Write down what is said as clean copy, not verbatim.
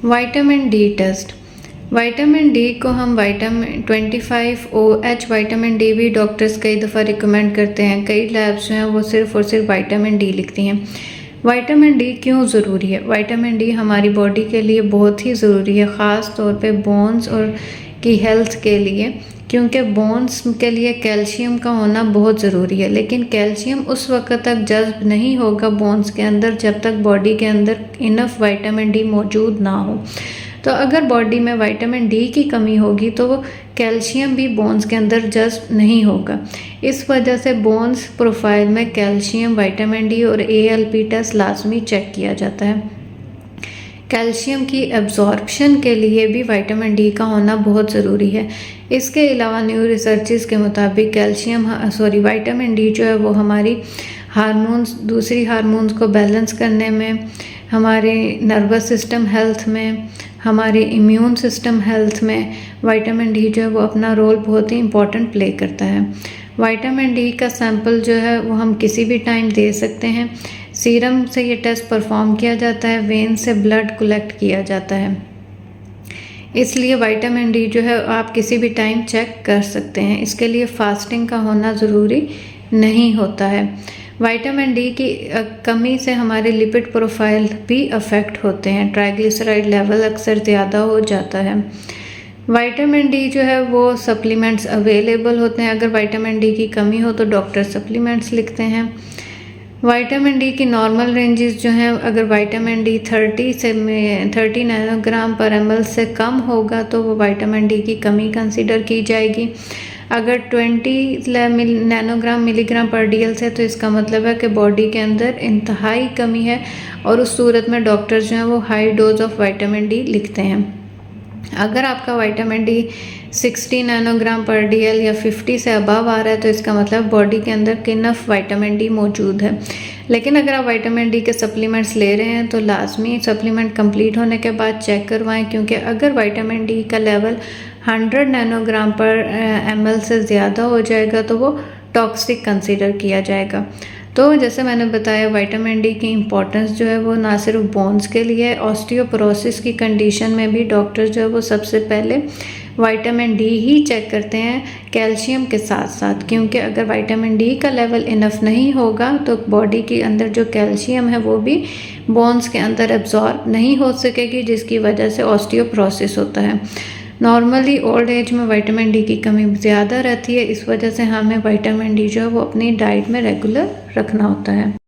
Vitamin D test. Vitamin D को हम vitamin 25OH vitamin D भी डॉक्टर्स कई दफ़ा रिकमेंड करते हैं। कई लैब्स जो हैं वो सिर्फ़ और सिर्फ विटामिन डी लिखती हैं। विटामिन डी क्यों ज़रूरी है? विटामिन डी हमारी बॉडी के लिए बहुत ही ज़रूरी है, ख़ास तौर पे बोन्स और की हेल्थ के लिए, क्योंकि बोन्स के लिए कैल्शियम का होना बहुत ज़रूरी है। लेकिन कैल्शियम उस वक्त तक जज़्ब नहीं होगा बोन्स के अंदर जब तक बॉडी के अंदर इनफ विटामिन डी मौजूद ना हो। तो अगर बॉडी में विटामिन डी की कमी होगी तो वो कैल्शियम भी बोन्स के अंदर जज़्ब नहीं होगा। इस वजह से बोन्स प्रोफाइल में कैल्शियम, विटामिन डी और ALP टेस्ट लाजमी चेक किया जाता है। कैल्शियम की एब्जॉर्प्शन के लिए भी विटामिन डी का होना बहुत ज़रूरी है। इसके अलावा न्यू रिसर्चेस के मुताबिक विटामिन डी जो है वो हमारी हार्मोन्स, दूसरी हार्मोन्स को बैलेंस करने में, हमारे नर्वस सिस्टम हेल्थ में, हमारे इम्यून सिस्टम हेल्थ में विटामिन डी जो है वो अपना रोल बहुत ही इम्पोर्टेंट प्ले करता है। विटामिन डी का सैंपल जो है वो हम किसी भी टाइम दे सकते हैं। सीरम से ये टेस्ट परफॉर्म किया जाता है, वेन से ब्लड कलेक्ट किया जाता है। इसलिए विटामिन डी जो है आप किसी भी टाइम चेक कर सकते हैं। इसके लिए फास्टिंग का होना ज़रूरी नहीं होता है। विटामिन डी की कमी से हमारे लिपिड प्रोफाइल भी अफेक्ट होते हैं। ट्राइग्लिसराइड लेवल अक्सर ज़्यादा हो जाता है। विटामिन डी जो है वो सप्लीमेंट्स अवेलेबल होते हैं। अगर विटामिन डी की कमी हो तो डॉक्टर सप्लीमेंट्स लिखते हैं। विटामिन डी की नॉर्मल रेंजेस जो हैं, अगर विटामिन डी 30 नैनोग्राम पर ml से कम होगा तो वो विटामिन डी की कमी कंसीडर की जाएगी। अगर 20 नैनोग्राम मिलीग्राम पर DL से तो इसका मतलब है कि बॉडी के अंदर इंतहाई कमी है और उस सूरत में डॉक्टर्स जो हैं वो high dose of vitamin D लिखते हैं। अगर आपका विटामिन डी 60 नैनोग्राम पर DL या 50 से अबव आ रहा है तो इसका मतलब बॉडी के अंदर इनफ विटामिन डी मौजूद है। लेकिन अगर आप विटामिन डी के सप्लीमेंट्स ले रहे हैं तो लाजमी सप्लीमेंट कंप्लीट होने के बाद चेक करवाएं, क्योंकि अगर विटामिन डी का लेवल 100 नैनोग्राम पर ml से ज़्यादा हो जाएगा तो वो टॉक्सिक कंसीडर किया जाएगा। तो जैसे मैंने बताया, विटामिन डी की इम्पोर्टेंस जो है वो ना सिर्फ बोन्स के लिए, ऑस्टियोपोरोसिस की कंडीशन में भी डॉक्टर्स जो है वो सबसे पहले विटामिन डी ही चेक करते हैं कैल्शियम के साथ साथ, क्योंकि अगर विटामिन डी का लेवल इनफ नहीं होगा तो बॉडी के अंदर जो कैल्शियम है वो भी बोन्स के अंदर एब्जॉर्ब नहीं हो सकेगी, जिसकी वजह से ऑस्टियोपोरोसिस होता है। नॉर्मली ओल्ड एज में विटामिन डी की कमी ज़्यादा रहती है, इस वजह से हमें विटामिन डी जो है वो अपनी डाइट में रेगुलर रखना होता है।